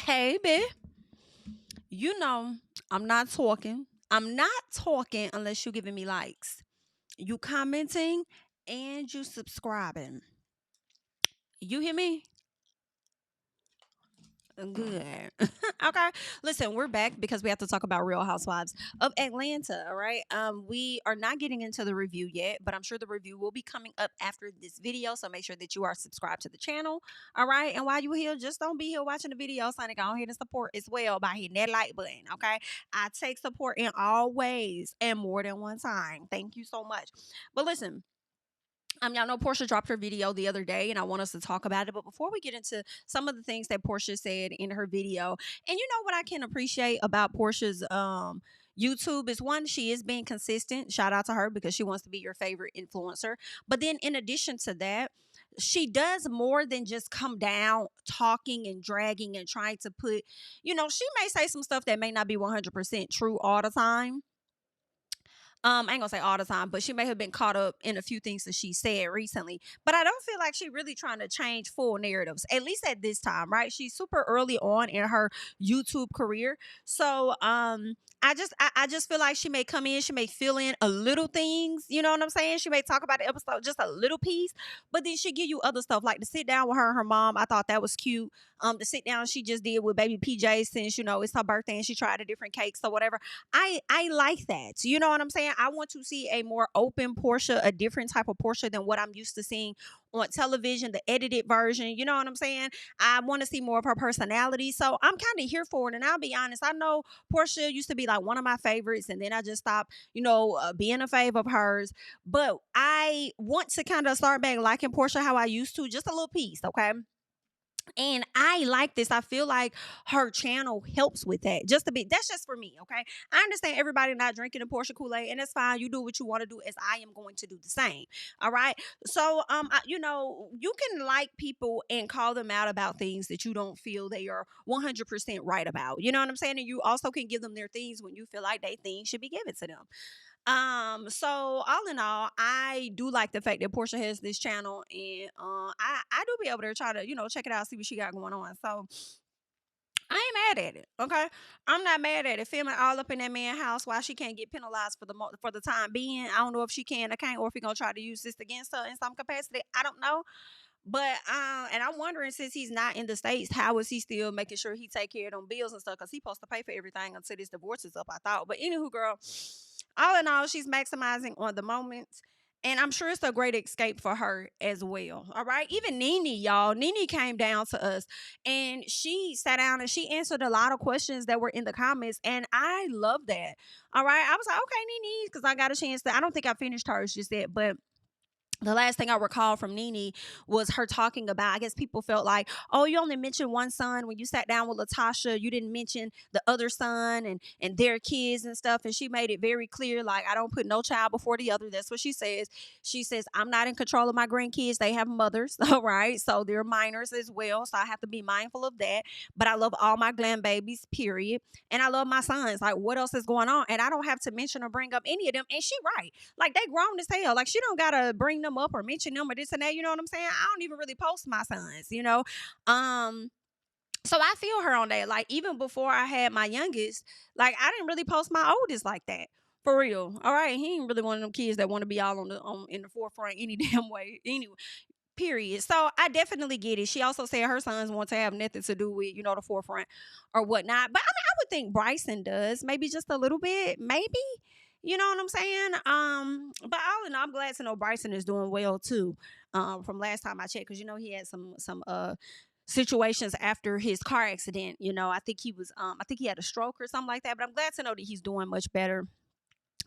Hey, babe. You know, I'm not talking. I'm not talking unless you're giving me likes. You commenting and you subscribing. You hear me? Good. Okay. Listen, we're back because we have to talk about Real Housewives of Atlanta. All right. We are not getting into the review yet, but I'm sure the review will be coming up after this video. So make sure that you are subscribed to the channel. All right. And while you're here, just don't be here watching the video. Sonic, go ahead and support as well by hitting that like button. Okay. I take support in all ways and more than one time. Thank you so much. But listen. Y'all know Porsha dropped her video the other day, and I want us to talk about it. But before we get into some of the things that Porsha said in her video, and you know what I can appreciate about Porsha's YouTube is one, she is being consistent. Shout out to her because she wants to be your favorite influencer. But then in addition to that, she does more than just come down talking and dragging and trying to put, she may say some stuff that may not be 100% true all the time. I ain't gonna say all the time, but she may have been caught up in a few things that she said recently. But I don't feel like she really trying to change full narratives, at least at this time, right? She's super early on in her YouTube career. So I just feel like she may come in, she may fill in a little things, you know what I'm saying? She may talk about the episode just a little piece, but then she give you other stuff like to sit down with her and her mom. I thought that was cute. The sit down she just did with baby PJ since it's her birthday and she tried a different cake, so whatever. I like that. You know what I'm saying? I want to see a more open Porsha, a different type of Porsha than what I'm used to seeing on television, the edited version. You know what I'm saying? I want to see more of her personality. So I'm kind of here for it. And I'll be honest, I know Porsha used to be like one of my favorites, and then I just stopped, being a fave of hers. But I want to kind of start back liking Porsha how I used to, just a little piece, okay? And I like this. I feel like her channel helps with that. Just a bit. That's just for me, okay? I understand everybody not drinking a Porsha Kool-Aid, and that's fine. You do what you want to do, as I am going to do the same. All right. So, you can like people and call them out about things that you don't feel they are 100% right about. You know what I'm saying? And you also can give them their things when you feel like they things should be given to them. So all in all, I do like the fact that Porsha has this channel, and I do be able to try to, check it out, see what she got going on. So I ain't mad at it. Okay. I'm not mad at it. Filming all up in that man's house while she can't get penalized for the time being. I don't know if she can or can't, or if he gonna try to use this against her in some capacity. I don't know. But and I'm wondering, since he's not in the States, how is he still making sure he take care of them bills and stuff? Because he's supposed to pay for everything until this divorce is up, I thought. But anywho, girl, all in all, she's maximizing on the moment. And I'm sure it's a great escape for her as well. All right. Even Nene, y'all. Nene came down to us and she sat down and she answered a lot of questions that were in the comments. And I love that. All right. I was like, okay, Nene, because I got a chance to, I don't think I finished hers just yet, but the last thing I recall from Nene was her talking about, I guess people felt like, oh, you only mentioned one son when you sat down with Latasha. You didn't mention the other son and their kids and stuff. And she made it very clear, like, I don't put no child before the other. That's what she says. She says, I'm not in control of my grandkids. They have mothers. All right. So they're minors as well. So I have to be mindful of that. But I love all my grandbabies, period. And I love my sons. Like, what else is going on? And I don't have to mention or bring up any of them. And she right. Like, they grown as hell. Like, she don't got to bring them up or mention them or this and that. You know what I'm saying? I don't even really post my sons, so I feel her on that. Like, even before I had my youngest, like, I didn't really post my oldest like that. For real. All right. He ain't really one of them kids that want to be all in the forefront any damn way. Anyway. Period. So I definitely get it. She also said her sons want to have nothing to do with, the forefront or whatnot. But I mean, I would think Bryson does, maybe just a little bit, maybe. You know what I'm saying? But all in all, I'm glad to know Bryson is doing well too. From last time I checked, because he had some situations after his car accident. I think I think he had a stroke or something like that. But I'm glad to know that he's doing much better.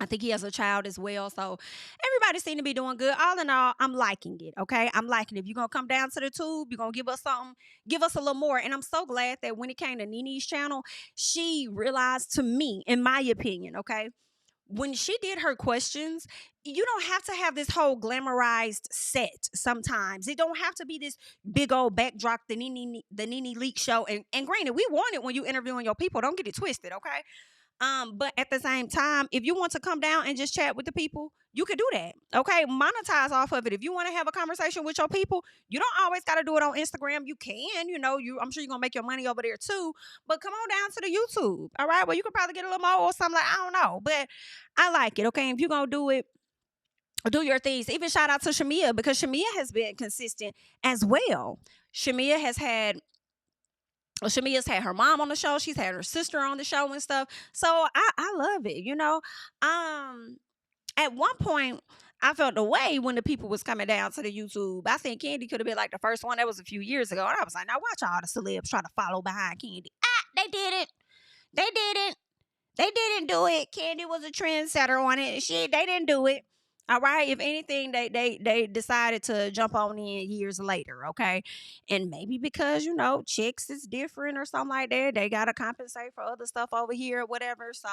I think he has a child as well. So everybody seems to be doing good. All in all, I'm liking it. Okay. I'm liking it. If you're going to come down to the tube, you're going to give us something, give us a little more. And I'm so glad that when it came to Nene's channel, she realized, to me, in my opinion, okay, when she did her questions, you don't have to have this whole glamorized set sometimes. It don't have to be this big old backdrop, the Nene leak show. And granted, we want it when you interviewing your people. Don't get it twisted, okay? But at the same time, if you want to come down and just chat with the people, you could do that. Okay, monetize off of it. If you want to have a conversation with your people, you don't always got to do it on Instagram. You can, I'm sure you're gonna make your money over there too. But come on down to the YouTube. All right. Well, you could probably get a little more or something like I don't know. But I like it. Okay. If you're gonna do it, do your things. Even shout out to Shamia because Shamia has been consistent as well. Shamia has had Shamia's had her mom on the show. She's had her sister on the show and stuff. So I love it. At one point, I felt the way when the people was coming down to the YouTube. I think Kandi could have been like the first one. That was a few years ago. And I was like, now watch all the celebs try to follow behind Kandi. They didn't. They didn't. They didn't do it. Kandi was a trendsetter on it. They didn't do it. All right. If anything, they decided to jump on in years later. Okay. And maybe because, chicks is different or something like that. They got to compensate for other stuff over here or whatever. So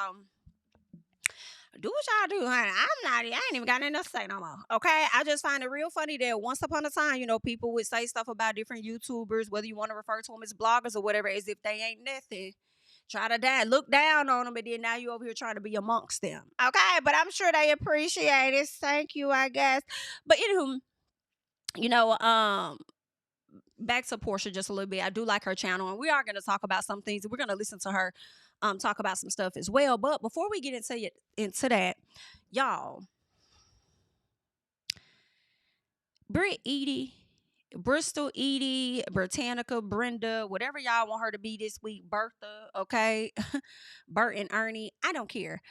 do what y'all do, honey. I ain't even got nothing to say no more. Okay. I just find it real funny that once upon a time, people would say stuff about different YouTubers, whether you want to refer to them as bloggers or whatever, as if they ain't nothing. Try to look down on them, and then now you over here trying to be amongst them. Okay, but I'm sure they appreciate it. Thank you, I guess. But anywho, back to Porsha just a little bit. I do like her channel, and we are going to talk about some things. We're going to listen to her talk about some stuff as well. But before we get into that, y'all, Brit, Eady, Bristol, Eady, Britannica, Brenda, whatever y'all want her to be this week, Bertha, okay? Bert and Ernie, I don't care.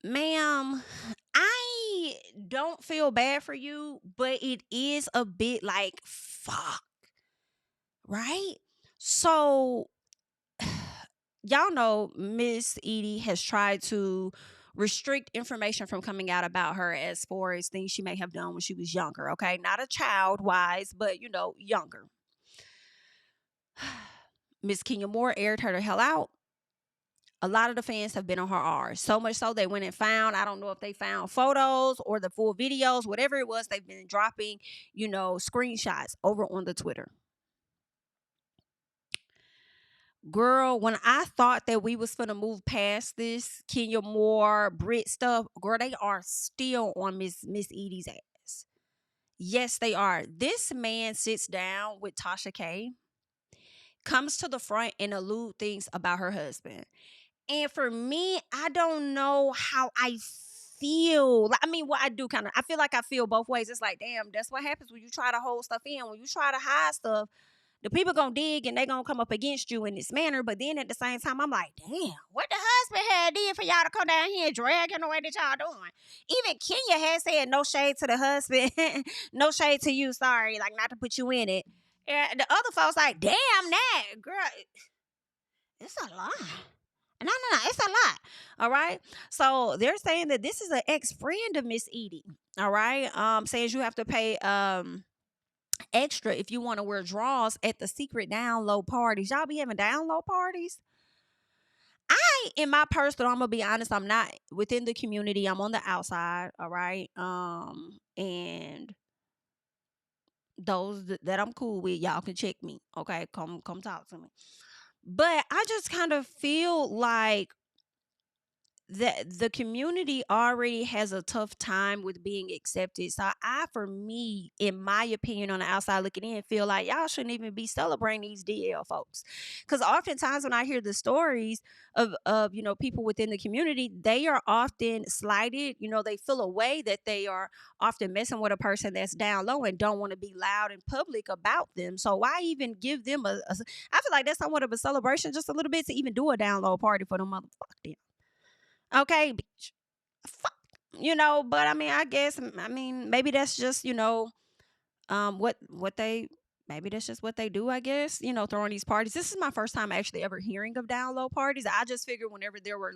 Ma'am, I don't feel bad for you, but it is a bit like, fuck, right? So, y'all know Miss Eady has tried to restrict information from coming out about her as far as things she may have done when she was younger, okay? Not a child wise, but younger. Miss Kenya Moore aired her the hell out. A lot of the fans have been on her arse. So much so they went and found, I don't know if they found photos or the full videos, whatever it was, they've been dropping, screenshots over on the Twitter. Girl, when I thought that we was finna move past this Kenya Moore, Brit stuff, girl, they are still on Miss Edie's ass. Yes, they are. This man sits down with Tasha K, comes to the front and allude things about her husband. And for me, I don't know how I feel. I mean, what I do I feel like I feel both ways. It's like, damn, that's what happens when you try to hold stuff in. When you try to hide stuff, the people gonna dig and they gonna come up against you in this manner. But then at the same time, I'm like, damn, what the husband had did for y'all to come down here and drag him the way that y'all doing. Even Kenya had said no shade to the husband, no shade to you, sorry, like not to put you in it. And the other folks like, damn that, girl, it's a lot. No, it's a lot. All right. So they're saying that this is an ex-friend of Miss Eady. All right. Says you have to pay extra if you want to wear draws at the secret down low parties. Y'all be having down low parties? In my personal, I'm gonna be honest, I'm not within the community. I'm on the outside. All right. And those that I'm cool with, y'all can check me. Okay. Come talk to me. But I just kind of feel like that the community already has a tough time with being accepted. So for me, in my opinion, on the outside looking in, feel like y'all shouldn't even be celebrating these DL folks. Because oftentimes when I hear the stories of people within the community, they are often slighted. They feel a way that they are often messing with a person that's down low and don't want to be loud in public about them. So why even give them I feel like that's somewhat of a celebration, just a little bit, to even do a down low party for them motherfuckers. Okay, bitch. Fuck. But I guess, maybe that's just, what they, maybe that's just what they do, I guess, throwing these parties. This is my first time actually ever hearing of down low parties. I just figured whenever there were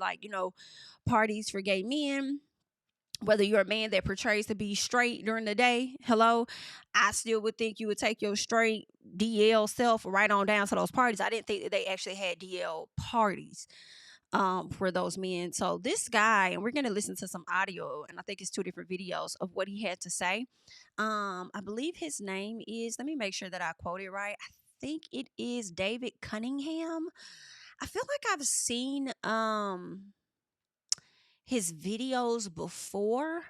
parties for gay men, whether you're a man that portrays to be straight during the day, hello, I still would think you would take your straight DL self right on down to those parties. I didn't think that they actually had DL parties for those men. So this guy, and we're going to listen to some audio, and I think it's 2 different videos of what he had to say. I believe his name is, let me make sure that I quote it right. I think it is David Cunningham. I feel like I've seen his videos before.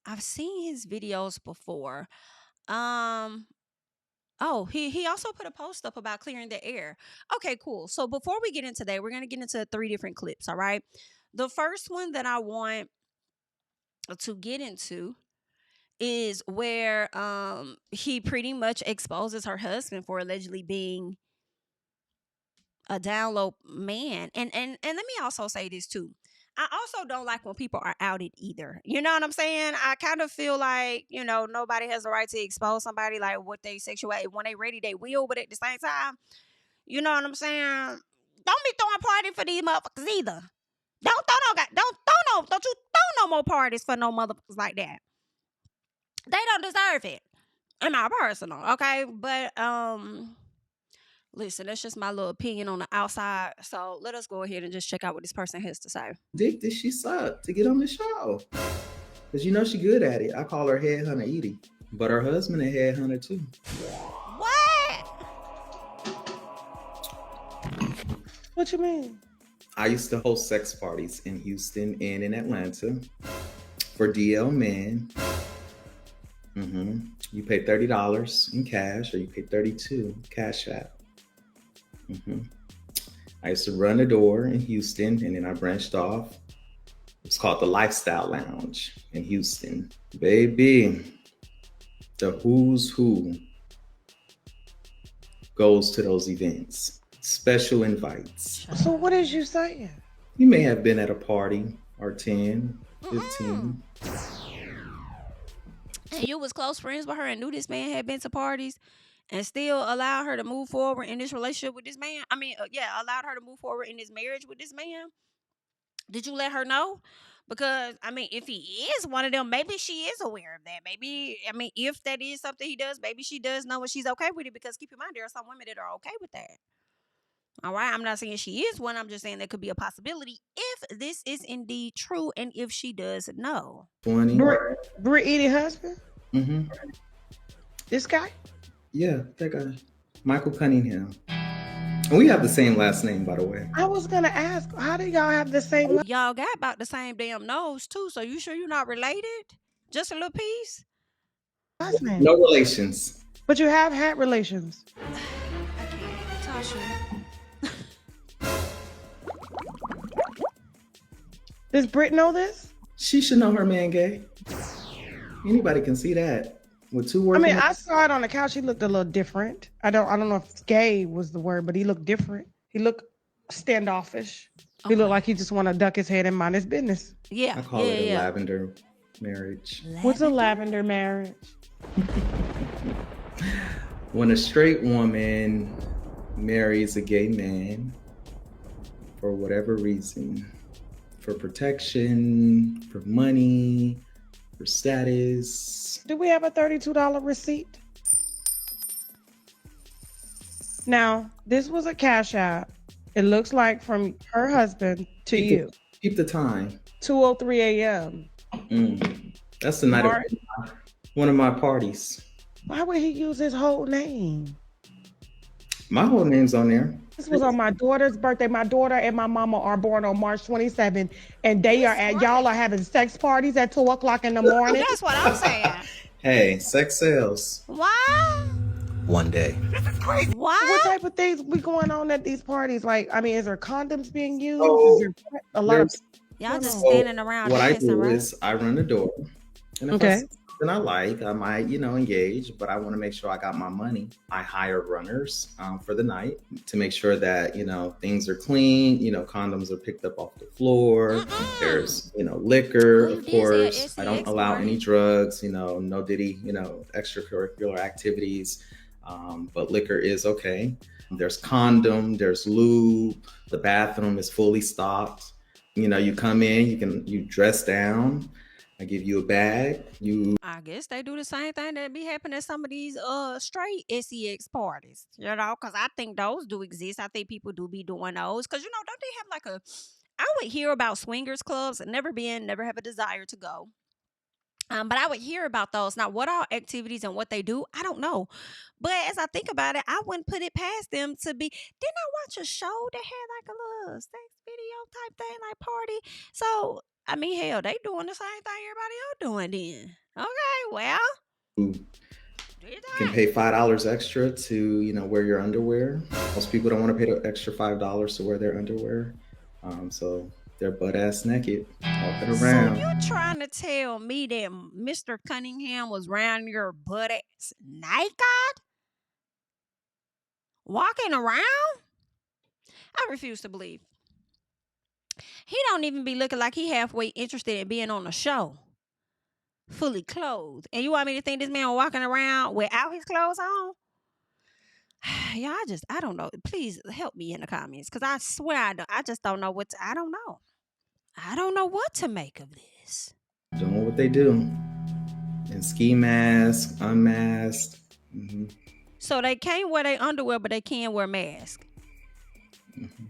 I've seen his videos before. Um Oh, he also put a post up about clearing the air. Okay, cool. So before we get into that, we're gonna get into 3 different clips. All right. The first one that I want to get into is where he pretty much exposes her husband for allegedly being a down low man. And let me also say this too. I also don't like when people are outed either. You know what I'm saying? I kind of feel like, nobody has the right to expose somebody like what they sexuality. When they ready, they will, but at the same time, you know what I'm saying? Don't be throwing party for these motherfuckers either. Don't you throw no more parties for no motherfuckers like that. They don't deserve it. In my personal, okay? But listen, that's just my little opinion on the outside. So let us go ahead and just check out what this person has to say. Dick, did she suck to get on the show? Because she good at it. I call her headhunter Eady. But her husband a headhunter too. What? What you mean? I used to host sex parties in Houston and in Atlanta for DL men. You pay $30 in cash, or you pay $32 cash out. I used to run the door in Houston, and then I branched off. It's called the Lifestyle Lounge in Houston. Baby, the who's who goes to those events. Special invites. So what is you saying? You may have been at a party or 10, 15. And you was close friends with her and knew this man had been to parties and still allowed her to move forward in this relationship with this man? Allowed her to move forward in this marriage with this man? Did you let her know? Because, if he is one of them, maybe she is aware of that. Maybe, if that is something he does, maybe she does know and she's okay with it. Because keep in mind, there are some women that are okay with that. All right? I'm not saying she is one. I'm just saying there could be a possibility if this is indeed true and if she does know. 20. Brit Eady husband? This guy? Yeah, that guy. Michael Cunningham. And we have the same last name, by the way. I was going to ask, how do y'all have the same? Y'all got about the same damn nose, too. So you sure you're not related? Just a little piece? Last name? No relations. But you have had relations. I can't. Tasha. Does Brit know this? She should know her man gay. Anybody can see that. With 2 words. I saw it on the couch. He looked a little different. I don't know if gay was the word, but he looked different. He looked standoffish. Okay. He looked like he just want to duck his head and mind his business. Yeah. I call it a lavender marriage. What's a lavender marriage? When a straight woman marries a gay man for whatever reason, for protection, for money, for status. Do we have a $32 receipt? Now, this was a cash out. It looks like from her husband to you. Keep the time. 2:03 a.m. That's the night of one of my parties. Why would he use his whole name? My whole name's on there. This was on my daughter's birthday. My daughter and my mama are born on March 27th, and y'all are having sex parties at 2:00 in the morning. That's what I'm saying. Hey, sex sells. Why? One day. This is crazy. Why? What type of things be going on at these parties? Like, is there condoms being used? Oh, is there a lot of y'all just standing around? What I do is I run the door, and if I see something I like, I might, engage, but I want to make sure I got my money. I hire runners for the night to make sure that, things are clean, condoms are picked up off the floor. There's, liquor, of course. I don't allow any drugs, no diddy, extracurricular activities, but liquor is okay. There's condom, there's lube, the bathroom is fully stocked. You come in, you dress down. I give you a bag. I guess they do the same thing that be happening at some of these straight sex parties, because I think those do exist. I think people do be doing those because don't they have I would hear about swingers clubs, never have a desire to go, But I would hear about those. Now, what all activities and what they do, I don't know. But as I think about it, I wouldn't put it past them to be. Didn't I watch a show that had like a little sex video type thing, like party? So, I mean, hell, they doing the same thing everybody else doing then. Okay, well, Who do your can thing. pay $5 extra to wear your underwear. Most people don't want to pay the extra $5 to wear their underwear, so they're butt ass naked walking So around. you trying to tell me that Mr. Cunningham was round your butt ass naked? Walking around? I refuse to believe. He don't even be looking like he halfway interested in being on a show. Fully clothed. And you want me to think this man walking around without his clothes on? Yeah, I don't know. Please help me in the comments. Cause I swear I just don't know I don't know. I don't know what to make of this. Doing what they do. In ski mask, unmasked. Mm-hmm. So they can't wear their underwear, but they can wear masks. Mm-hmm.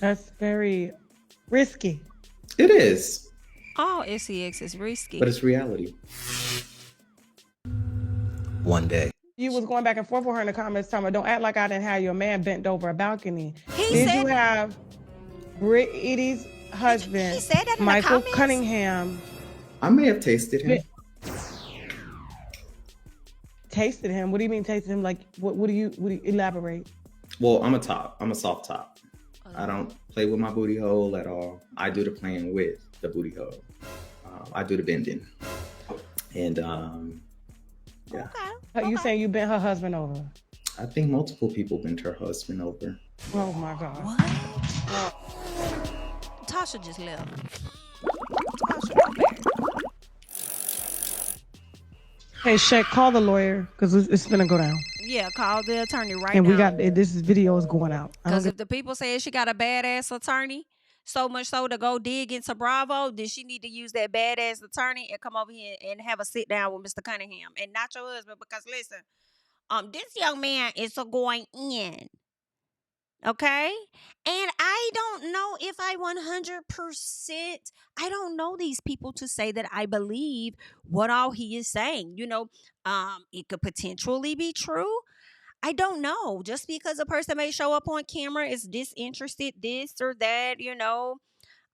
That's very risky. It is. All SEX is risky. But it's reality. One day. You was going back and forth with her in the comments talking about, don't act like I didn't have your man bent over a balcony. Did you have Brit Eady's husband, he said that in Michael the comments? Cunningham? I may have tasted him. Tasted him? What do you mean tasted him? Like, what do you elaborate? Well, I'm a soft top. I don't play with my booty hole at all. I do the playing with the booty hole. I do the bending. And yeah. Okay. You saying you bent her husband over? I think multiple people bent her husband over. Oh my God. What? Tasha just left. Tasha, come back. Hey, Shaq, call the lawyer because it's gonna go down. Yeah, call the attorney right And now. we got this video is going out. Because if the people say she got a badass attorney, so much so to go dig into Bravo, then she need to use that badass attorney and come over here and have a sit down with Mr. Cunningham and not your husband. Because listen, this young man is going in. Okay? And I don't know if I 100%, I don't know these people to say that I believe what all he is saying. It could potentially be true. I don't know. Just because a person may show up on camera is disinterested, this or that,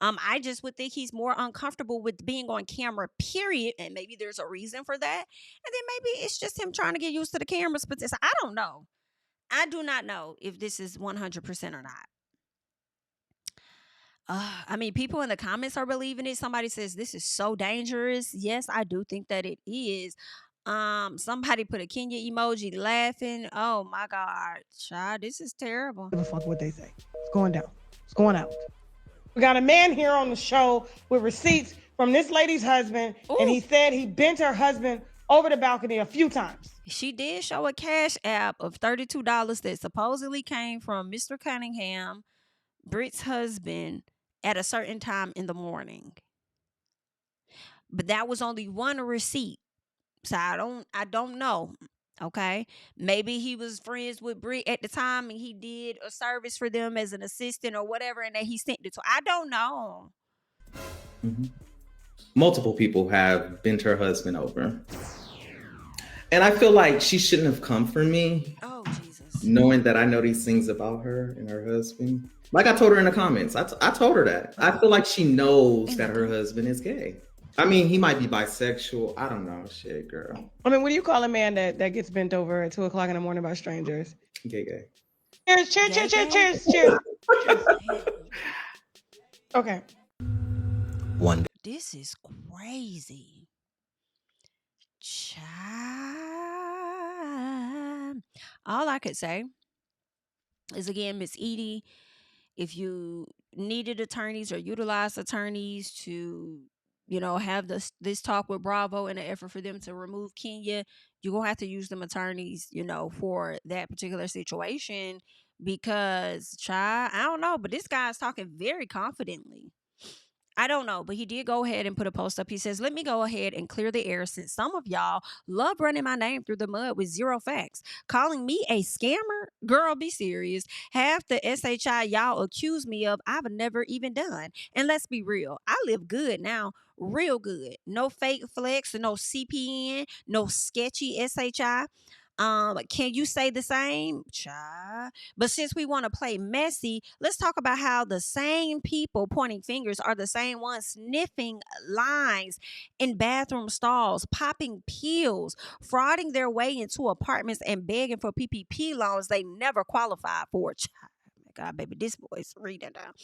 I just would think he's more uncomfortable with being on camera, period. And maybe there's a reason for that. And then maybe it's just him trying to get used to the cameras. But I don't know. I do not know if this is 100% or not. I mean, people in the comments are believing it. Somebody says this is so dangerous. Yes, I do think that it is. Somebody put a Kenya emoji laughing. Oh my God, child, this is terrible. Give a fuck what they say. It's going down. It's going out. We got a man here on the show with receipts from this lady's husband, and he said he bent her husband over the balcony a few times. She did show a cash app of $32 that supposedly came from Mr. Cunningham, Brit's husband, at a certain time in the morning. But that was only one receipt. So I don't know. Okay. Maybe he was friends with Brit at the time and he did a service for them as an assistant or whatever, and that he sent it to. I don't know. Mm-hmm. Multiple people have bent her husband over. And I feel like she shouldn't have come for me. Oh, Jesus. Knowing that I know these things about her and her husband. Like I told her in the comments. I told her that. I feel like she knows that her husband is gay. I mean, he might be bisexual. I don't know. Shit, girl. I mean, what do you call a man that gets bent over at 2:00 in the morning by strangers? Gay. Cheers, cheers, cheers, cheers, cheers, cheers. Okay. One day. This is crazy. Child. All I could say is, again, Miss Eady, if you needed attorneys or utilized attorneys to, have this talk with Bravo in an effort for them to remove Kenya, you're going to have to use them attorneys, for that particular situation because, child, I don't know, but this guy's talking very confidently. I don't know, but he did go ahead and put a post up. He says, let me go ahead and clear the air since some of y'all love running my name through the mud with zero facts. Calling me a scammer? Girl, be serious. Half the SHI y'all accuse me of, I've never even done. And let's be real, I live good now. Real good. No fake flex, no CPN, no sketchy SHI. Can you say the same? Child. But since we want to play messy, let's talk about how the same people pointing fingers are the same ones sniffing lines in bathroom stalls, popping pills, frauding their way into apartments, and begging for PPP loans they never qualified for. Child. God, baby, this boy's reading down.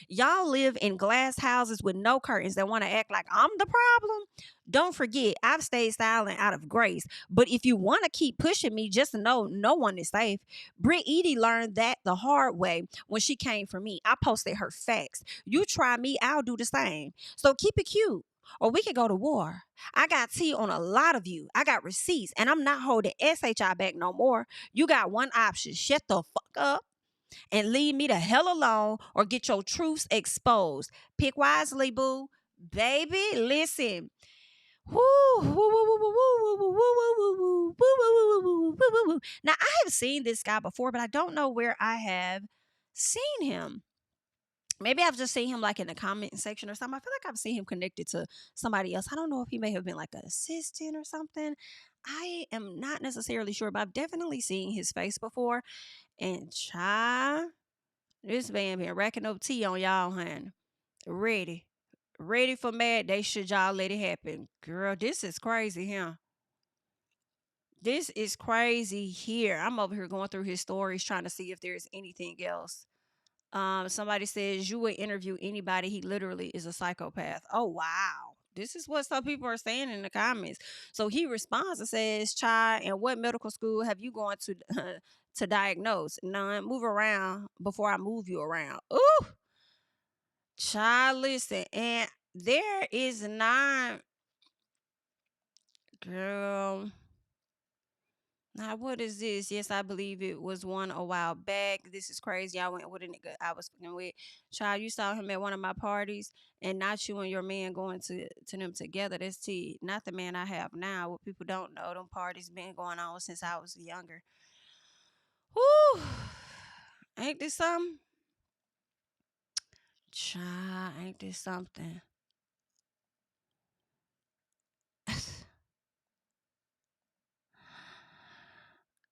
Y'all live in glass houses with no curtains that want to act like I'm the problem. Don't forget, I've stayed silent out of grace. But if you want to keep pushing me, just know no one is safe. Brit Eady learned that the hard way when she came for me. I posted her facts. You try me, I'll do the same. So keep it cute, or we can go to war. I got tea on a lot of you. I got receipts, and I'm not holding SHI back no more. You got one option. Shut the fuck up and leave me the hell alone, or get your truths exposed. Pick wisely, boo. Baby, listen. Woo, woo, woo, woo, woo, woo, woo, woo, woo, woo, woo, woo, woo, woo, woo, woo. Now, I have seen this guy before, but I don't know where I have seen him. Maybe I've just seen him like in the comment section or something. I feel like I've seen him connected to somebody else. I don't know if he may have been like an assistant or something. I am not necessarily sure, but I've definitely seen his face before. And child, this man been racking up tea on y'all, honey. Ready. Ready for mad. They should y'all let it happen. Girl, this is crazy, huh? This is crazy here. I'm over here going through his stories trying to see if there's anything else. Somebody says you would interview anybody. He literally is a psychopath. Oh wow. This is what some people are saying in the comments. So he responds and says, "Child, and what medical school have you gone to to diagnose? None. Move around before I move you around." Ooh, child, listen, and there is not, girl. Now, what is this? Yes, I believe it was one a while back. This is crazy. I went with a nigga I was fucking with. Child, you saw him at one of my parties, and not you and your man going to them together. That's T. Not the man I have now. What people don't know, them parties been going on since I was younger. Whoo! Ain't this something? Child, ain't this something?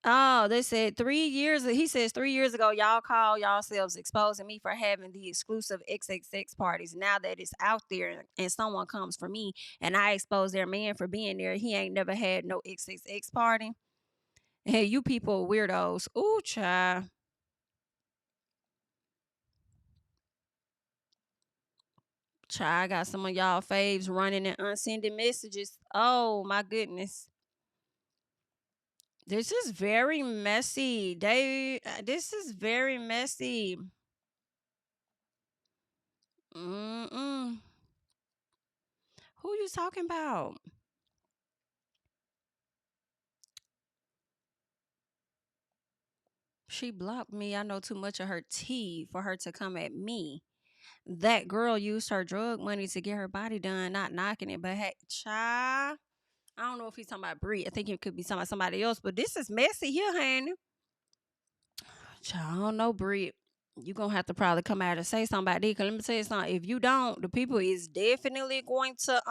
Oh, they said 3 years. He says 3 years ago, y'all call yourselves exposing me for having the exclusive XXX parties. Now that it's out there and someone comes for me and I expose their man for being there, he ain't never had no XXX party. Hey, you people are weirdos. Ooh, child. Child, I got some of y'all faves running and unsending messages. Oh, my goodness. This is very messy. This is very messy. Mm-mm. Who you talking about? She blocked me. I know too much of her tea for her to come at me. That girl used her drug money to get her body done, not knocking it. But hey, child, I don't know if he's talking about Brit. I think it could be talking about somebody else. But this is messy here, honey. Child, I don't know, Brit. You gonna have to probably come out and say something about this. Cause let me tell you something. If you don't, the people is definitely going to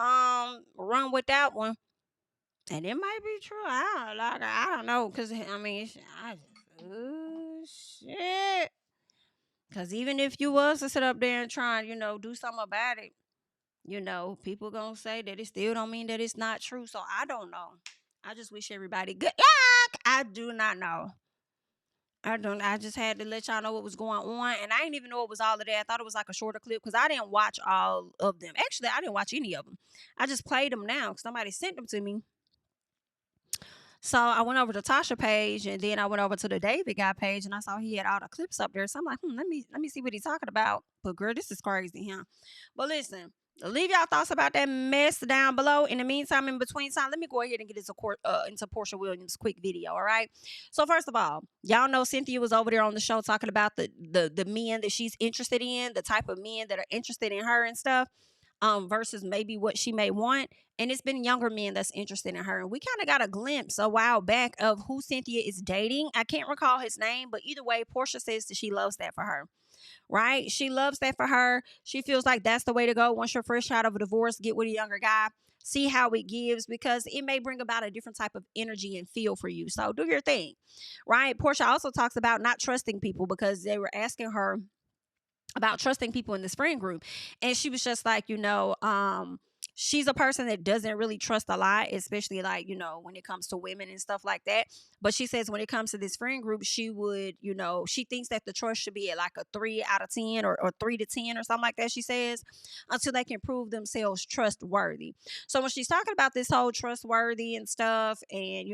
run with that one. And it might be true. I don't know. Cause I mean, oh shit. Cause even if you was to sit up there and try and, do something about it, people gonna say that it still don't mean that it's not true. So I don't know. I just wish everybody good luck. I do not know. I just had to let y'all know what was going on. And I didn't even know it was all of that. I thought it was like a shorter clip because I didn't watch all of them. Actually, I didn't watch any of them. I just played them now because somebody sent them to me. So I went over to Tasha page and then I went over to the David guy page and I saw he had all the clips up there. So I'm like, let me see what he's talking about. But girl, this is crazy, huh? But listen, leave y'all thoughts about that mess down below. In the meantime, in between time, let me go ahead and get into Porsha Williams' quick video. All right. So first of all, y'all know Cynthia was over there on the show talking about the men that she's interested in, the type of men that are interested in her and stuff. versus maybe what she may want. And it's been younger men that's interested in her. And we kind of got a glimpse a while back of who Cynthia is dating. I can't recall his name, but either way, Porsha says that she loves that for her. Right? She loves that for her. She feels like that's the way to go. Once you're fresh out of a divorce, get with a younger guy. See how it gives, because it may bring about a different type of energy and feel for you. So do your thing. Right? Porsha also talks about not trusting people, because they were asking her about trusting people in this friend group. And she was just like, she's a person that doesn't really trust a lot, especially like, when it comes to women and stuff like that. But she says when it comes to this friend group, she would, she thinks that the trust should be at like a 3 out of 10 or 3 to 10 or something like that, she says, until they can prove themselves trustworthy. So when she's talking about this whole trustworthy and stuff, and,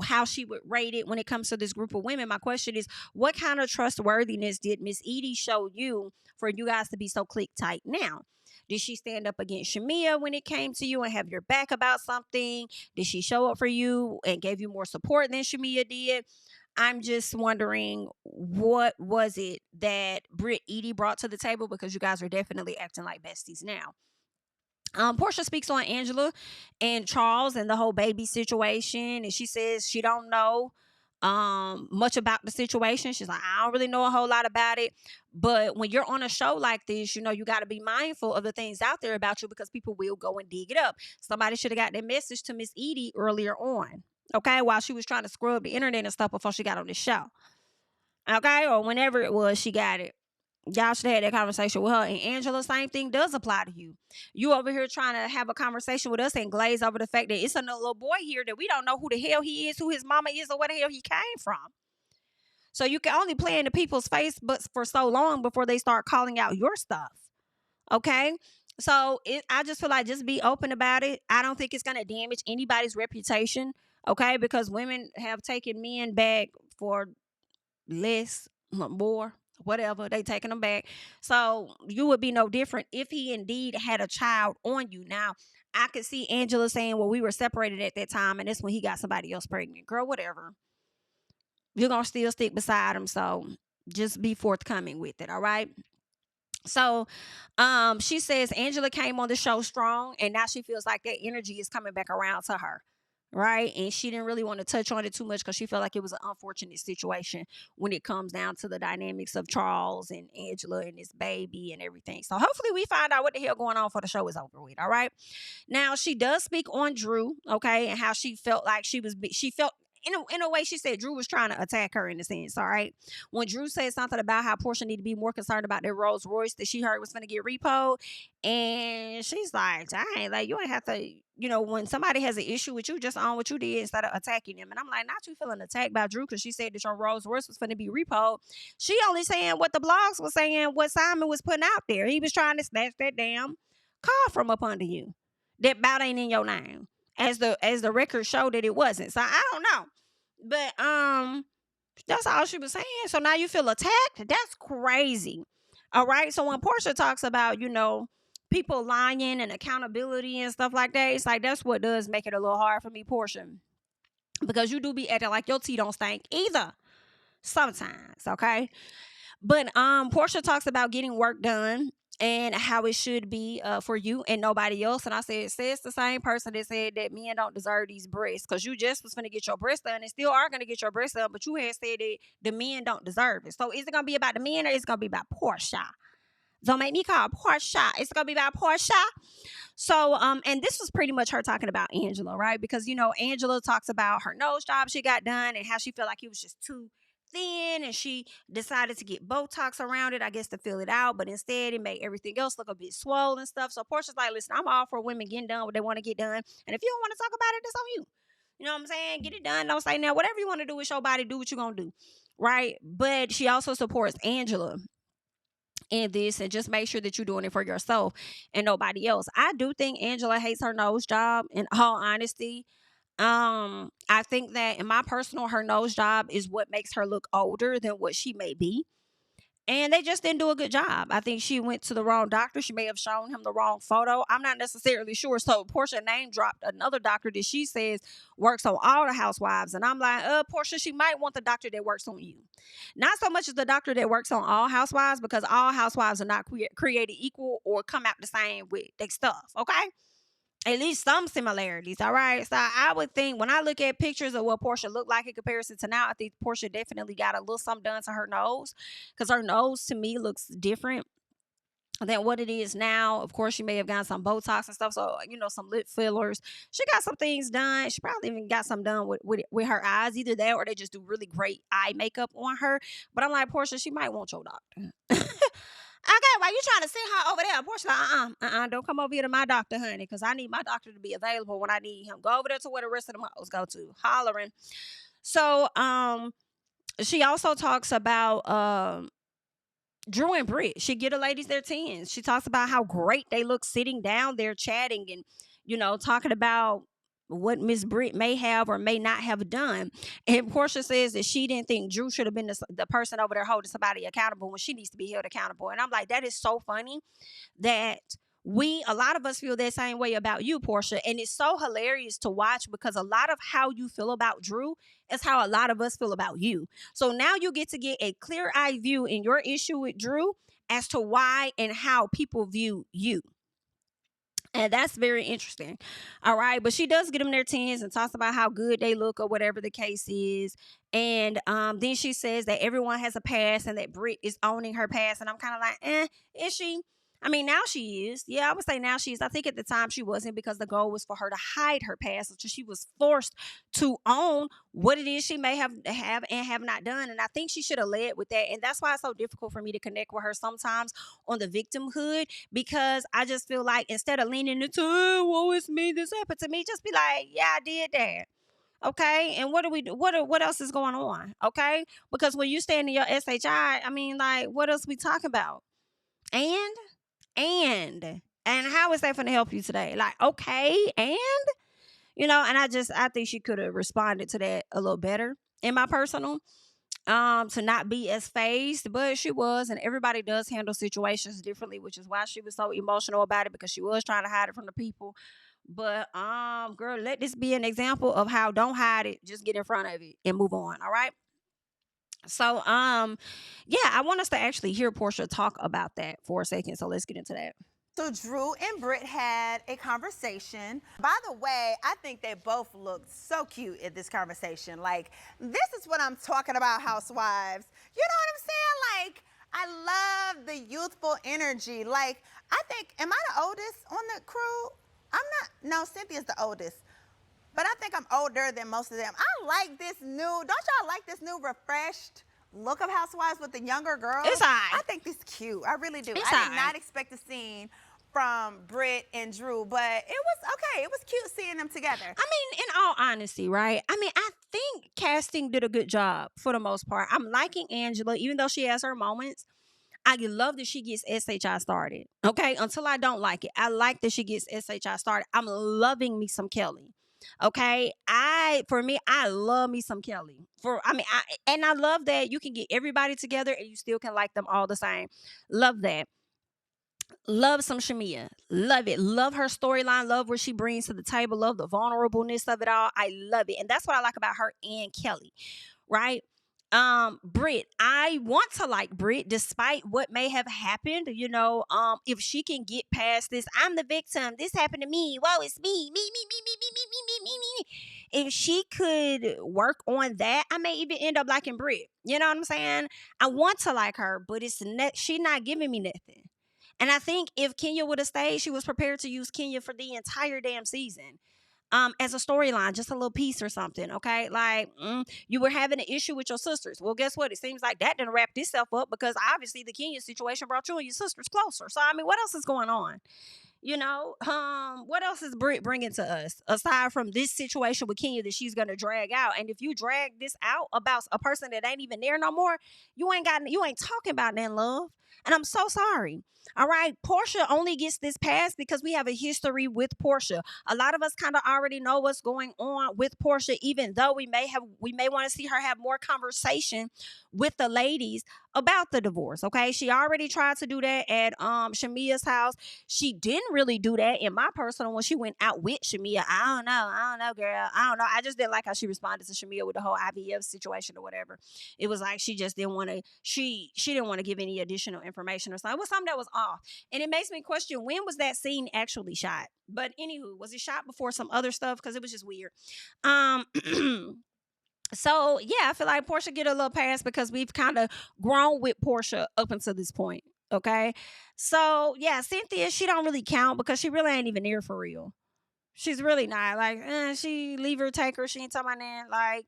how she would rate it when it comes to this group of women, my question is, what kind of trustworthiness did Miss Eady show you for you guys to be so click tight now? Did she stand up against Shamia when it came to you and have your back about something? Did she show up for you and gave you more support than Shamia did? I'm just wondering, what was it that Brit Eady brought to the table? Because you guys are definitely acting like besties now. Porsha speaks on Angela and Charles and the whole baby situation, and she says she don't know much about the situation. She's like, I don't really know a whole lot about it. But when you're on a show like this, you got to be mindful of the things out there about you, because people will go and dig it up. Somebody should have got that message to Miss Eady earlier on, okay, while she was trying to scrub the internet and stuff before she got on the show, okay, or whenever it was she got it. Y'all should have had that conversation with her. And Angela, same thing does apply to you. You over here trying to have a conversation with us and glaze over the fact that it's a little boy here that we don't know who the hell he is, who his mama is, or where the hell he came from. So you can only play into people's face but for so long before they start calling out your stuff. Okay? So I just feel like, just be open about it. I don't think it's going to damage anybody's reputation. Okay? Because women have taken men back for less, more, whatever, they taking them back. So you would be no different if he indeed had a child on you. Now, I could see Angela saying, well, we were separated at that time, and that's when he got somebody else pregnant. Girl, whatever. You're going to still stick beside him, so just be forthcoming with it, all right? So she says Angela came on the show strong, and now she feels like that energy is coming back around to her. Right. And she didn't really want to touch on it too much because she felt like it was an unfortunate situation when it comes down to the dynamics of Charles and Angela and this baby and everything. So hopefully we find out what the hell going on before the show is over with. All right. Now, she does speak on Drew. Okay. And how she felt like she felt, in a way, she said Drew was trying to attack her in a sense, all right? When Drew said something about how Porsha need to be more concerned about that Rolls Royce that she heard was going to get repoed, and she's like, dang, like, you ain't have to, when somebody has an issue with you, just own what you did instead of attacking them. And I'm like, not you feeling attacked by Drew because she said that your Rolls Royce was going to be repoed. She only saying what the blogs was saying, what Simon was putting out there. He was trying to snatch that damn car from up under you. That bout ain't in your name. As the record showed that it wasn't. So I don't know. But that's all she was saying. So now you feel attacked? That's crazy. All right. So when Porsha talks about, people lying and accountability and stuff like that, it's like that's what does make it a little hard for me, Porsha. Because you do be acting like your tea don't stink either. Sometimes, okay? But Porsha talks about getting work done and how it should be for you and nobody else. And I said, it says the same person that said that men don't deserve these breasts, because you just was going to get your breasts done and still are going to get your breasts done, but you had said that the men don't deserve it. So is it going to be about the men, or is it going to be about Porsha? Don't make me call Porsha. It's going to be about Porsha. So, and this was pretty much her talking about Angela, right? Because, Angela talks about her nose job she got done and how she felt like it was just too thin, and she decided to get Botox around it, I guess, to fill it out, but instead it made everything else look a bit swollen and stuff. So Porsha's like, listen, I'm all for women getting done what they want to get done, and if you don't want to talk about it, that's on you. You know what I'm saying? Get it done. Don't say now. Whatever you want to do with your body, do what you're gonna do, right? But she also supports Angela in this, and just make sure that you're doing it for yourself and nobody else. I do think Angela hates her nose job, in all honesty. I think that in my personal, her nose job is what makes her look older than what she may be. And they just didn't do a good job. I think she went to the wrong doctor. She may have shown him the wrong photo. I'm not necessarily sure. So Porsha name dropped another doctor that she says works on all the housewives. And I'm like, Porsha, she might want the doctor that works on you. Not so much as the doctor that works on all housewives, because all housewives are not created equal or come out the same with their stuff. Okay? At least some similarities, all right? So I would think when I look at pictures of what Porsha looked like in comparison to now, I think Porsha definitely got a little something done to her nose, because her nose to me looks different than what it is now. Of course, she may have gotten some Botox and stuff, so some lip fillers. She got some things done. She probably even got some done with her eyes, either that or they just do really great eye makeup on her. But I'm like, Porsha, she might want your doctor. Okay, why you trying to send her over there? Porsha, like, don't come over here to my doctor, honey, because I need my doctor to be available when I need him. Go over there to where the rest of them hoes go to, hollering. So, she also talks about Drew and Brit. She get the ladies their tens. She talks about how great they look sitting down there chatting and, talking about what Miss Brit may have or may not have done. And Porsha says that she didn't think Drew should have been the person over there holding somebody accountable when she needs to be held accountable. And I'm like, that is so funny that a lot of us feel that same way about you, Porsha. And it's so hilarious to watch because a lot of how you feel about Drew is how a lot of us feel about you. So now you get to get a clear eye view in your issue with Drew as to why and how people view you. And that's very interesting. All right. But she does get them their tens and talks about how good they look or whatever the case is. And then she says that everyone has a past and that Brit is owning her past. And I'm kind of like, is she? I mean, now she is. Yeah, I would say now she is. I think at the time she wasn't, because the goal was for her to hide her past. So she was forced to own what it is she may have and have not done. And I think she should have led with that. And that's why it's so difficult for me to connect with her sometimes on the victimhood, because I just feel like instead of leaning into, woe is me, this happened to me, just be like, yeah, I did that. Okay, and what do we do? What else is going on? Okay, because when you stand in your SHI, I mean, like, what else we talk about? And how is that going to help you today? Like, okay, and I think she could have responded to that a little better, in my personal, to not be as phased, but she was. And everybody does handle situations differently, which is why she was so emotional about it, because she was trying to hide it from the people. But girl, let this be an example of how don't hide it, just get in front of it and move on. All right. So yeah, I want us to actually hear Porsha talk about that for a second. So let's get into that. So Drew and Brit had a conversation. By the way, I think they both looked so cute in this conversation. Like, this is what I'm talking about, housewives. You know what I'm saying? Like, I love the youthful energy. Like, I think, am I the oldest on the crew? I'm not. No, Cynthia's the oldest. But I think I'm older than most of them. I like this new, don't y'all like this new refreshed look of Housewives with the younger girls? It's all right. I think this cute. I really do. It's I all did right. not expect a scene from Brit and Drew, but it was okay. It was cute seeing them together. I mean, in all honesty, right? I mean, I think casting did a good job for the most part. I'm liking Angela, even though she has her moments. I love that she gets SHI started. Okay, until I don't like it. I like that she gets SHI started. I'm loving me some Kelly. Okay, I love me some Kelly. I love that you can get everybody together and you still can like them all the same. Love that. Love some Shamia. Love it. Love her storyline. Love what she brings to the table. Love the vulnerableness of it all. I love it. And that's what I like about her and Kelly. Right? Brit, I want to like Brit despite what may have happened. If she can get past this, I'm the victim, this happened to me, whoa, it's me. If she could work on that, I may even end up liking Brit. You know what I'm saying? I want to like her, but she's not giving me nothing. And I think if Kenya would have stayed, she was prepared to use Kenya for the entire damn season. As a storyline, just a little piece or something, okay? Like, you were having an issue with your sisters. Well, guess what? It seems like that didn't wrap itself up, because obviously the Kenya situation brought you and your sisters closer. So, I mean, what else is going on? What else is Brit bringing to us aside from this situation with Kenya that she's gonna drag out? And if you drag this out about a person that ain't even there no more, you ain't talking about that love. And I'm so sorry. All right. Porsha only gets this pass because we have a history with Porsha. A lot of us kind of already know what's going on with Porsha, even though we may want to see her have more conversation with the ladies about the divorce. Okay. She already tried to do that at Shamia's house. She didn't really do that in my personal when she went out with Shamia. I don't know, girl. I don't know. I just didn't like how she responded to Shamia with the whole IVF situation or whatever. It was like she just didn't want to. She didn't want to give any additional information or something. It was something that was off, and it makes me question when was that scene actually shot. But anywho, was it shot before some other stuff? Because it was just weird. So yeah, I feel like Porsha get a little pass because we've kind of grown with Porsha up until this point. Okay, so yeah, Cynthia, she don't really count because she really ain't even there for real. She's really not like she leave her, take her. She ain't talking about that. Like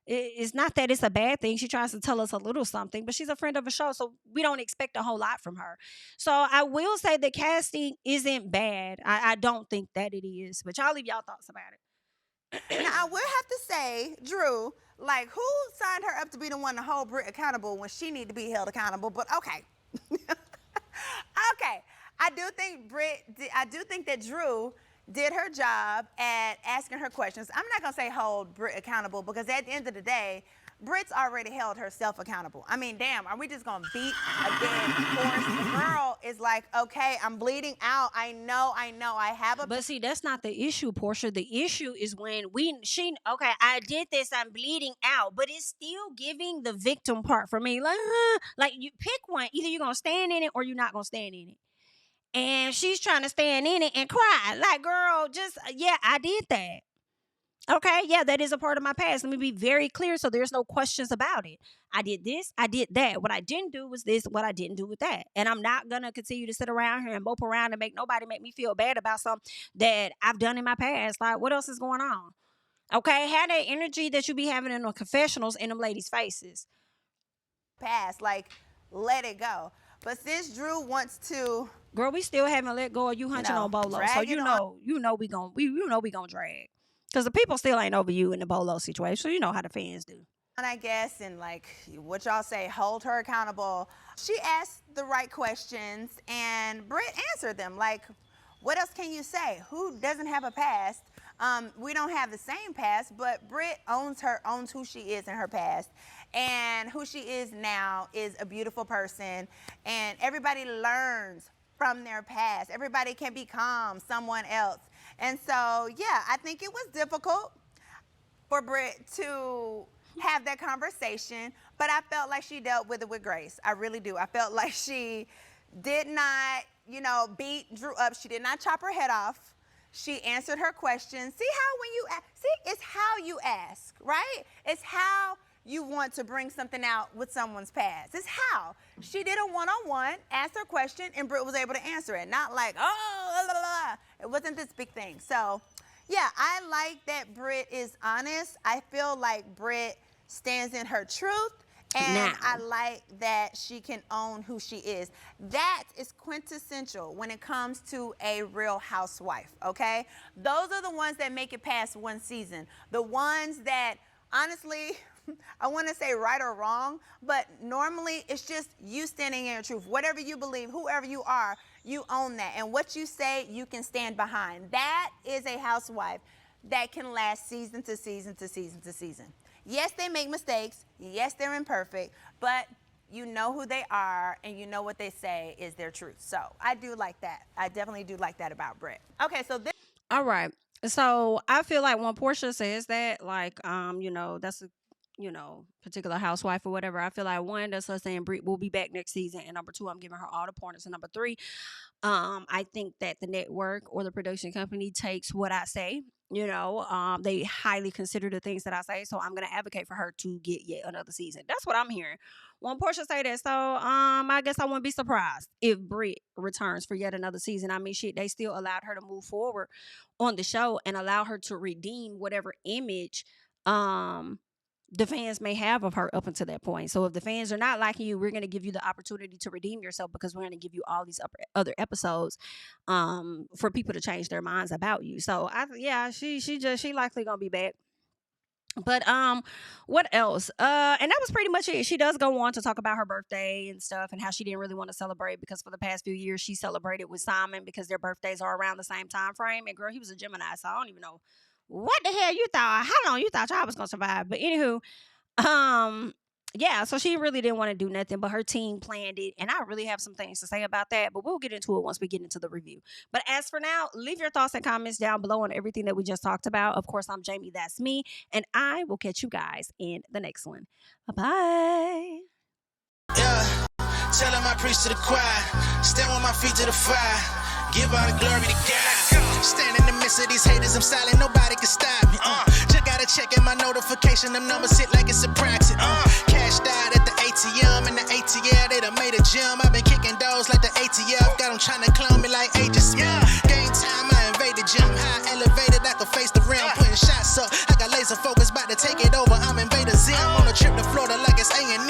it's not that it's a bad thing. She tries to tell us a little something, but she's a friend of a show, so we don't expect a whole lot from her. So I will say the casting isn't bad. I don't think that it is, but y'all leave y'all thoughts about it. Now, I will have to say, Drew, like, who signed her up to be the one to hold Brit accountable when she need to be held accountable? But okay. Okay. I do think that Drew did her job at asking her questions. I'm not going to say hold Brit accountable because at the end of the day, Brit's already held herself accountable. I mean, damn, are we just going to beat a dead horse? The girl is like, okay, I'm bleeding out. I know, I have a... But see, that's not the issue, Porsha. The issue is when okay, I did this, I'm bleeding out, but it's still giving the victim part for me. Like you pick one. Either you're going to stand in it or you're not going to stand in it. And she's trying to stand in it and cry. Like, girl, just, yeah, I did that. Okay, yeah, that is a part of my past. Let me be very clear so there's no questions about it. I did this, I did that. What I didn't do was this, what I didn't do with that. And I'm not going to continue to sit around here and mope around and make nobody make me feel bad about something that I've done in my past. Like, what else is going on? Okay, have that energy that you be having in the confessionals in them ladies' faces. Past, like, let it go. But since Drew wants to... Girl, we still haven't let go of you hunching on Bolo. So you know we gonna drag. Because the people still ain't over you in the Bolo situation. So you know how the fans do. And I guess, and like what y'all say, hold her accountable. She asked the right questions and Brit answered them. Like, what else can you say? Who doesn't have a past? We don't have the same past, but Brit owns who she is in her past. And who she is now is a beautiful person. And everybody learns from their past. Everybody can become someone else. And so, yeah, I think it was difficult for Brit to have that conversation, but I felt like she dealt with it with grace. I really do. I felt like she did not, beat Drew up. She did not chop her head off. She answered her questions. See how when you ask, it's how you ask, right? It's how you want to bring something out with someone's past. It's how. She did a one-on-one, asked her question, and Brit was able to answer it. Not like, oh, blah, blah, blah. It wasn't this big thing. So, yeah, I like that Brit is honest. I feel like Brit stands in her truth. And I like that she can own who she is. That is quintessential when it comes to a real housewife, okay? Those are the ones that make it past one season. The ones that, honestly, I want to say right or wrong, but normally it's just you standing in your truth. Whatever you believe, whoever you are, you own that. And what you say, you can stand behind. That is a housewife that can last season to season to season to season. Yes, they make mistakes. Yes, they're imperfect, but you know who they are and you know what they say is their truth. So I do like that. I definitely do like that about Brit. Okay, so this. All right. So I feel like when Porsha says that, like, that's a, particular housewife or whatever, I feel like one, that's her saying Brit will be back next season. And number two, I'm giving her all the pointers. And number three, I think that the network or the production company takes what I say. They highly consider the things that I say. So I'm going to advocate for her to get yet another season. That's what I'm hearing. When Porsha say that, so I guess I wouldn't be surprised if Brit returns for yet another season. I mean, shit, they still allowed her to move forward on the show and allow her to redeem whatever image the fans may have of her up until that point. So if the fans are not liking you, we're going to give you the opportunity to redeem yourself because we're going to give you all these other episodes for people to change their minds about you. So she likely going to be back. But what else? And that was pretty much it. She does go on to talk about her birthday and stuff and how she didn't really want to celebrate because for the past few years she celebrated with Simon because their birthdays are around the same time frame. And girl, he was a Gemini, so I don't even know what the hell you thought. How long you thought y'all was gonna survive? But anywho, yeah, so she really didn't want to do nothing, but her team planned it. And I really have some things to say about that, but we'll get into it once we get into the review. But as for now, leave your thoughts and comments down below on everything that we just talked about. Of course, I'm Jami, that's me, and I will catch you guys in the next one. Bye-bye. Yeah, tell him I preach to the choir, stand with my feet to the fire, give all the glory to God. Stand in the midst of these haters, I'm silent, nobody can stop me. Just gotta check in my notification, them numbers hit like it's a practice. Cashed out at the ATM, and the ATL, they done made a gym. I've been kicking doors like the ATF, got them trying to clone me like Agents. Game time, I invaded gym, high elevated, I can face the rim, putting shots up. I got laser focus, about to take it over, I'm Invader Zim. On a trip to Florida like it's A&M.